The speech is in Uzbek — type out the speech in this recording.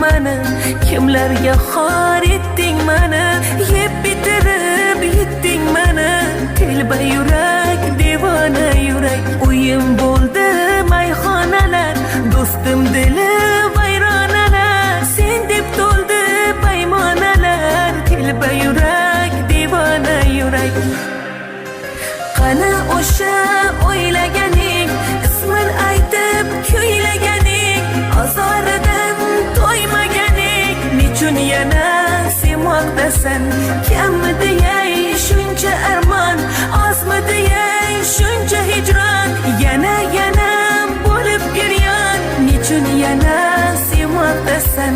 mani, kimlarga xor etding mani, yeb bitirib yetding mani. Telba yurak, devona yurak, uyim bo'ldi mayxonalar, do'stim dili vayronalar, sen deb to'ldi paymonalar. Telba yurak, devona yurak. Qani o'sha o'ylaganing, ismin aytib kuylaganing, azoridan to'ymaganing, nechun yana sevmoqdasan? Kammi deyay shuncha armon, ozmi deyay shuncha hijron, yana bo'lib giryon, nechun yana sevmoqdasan?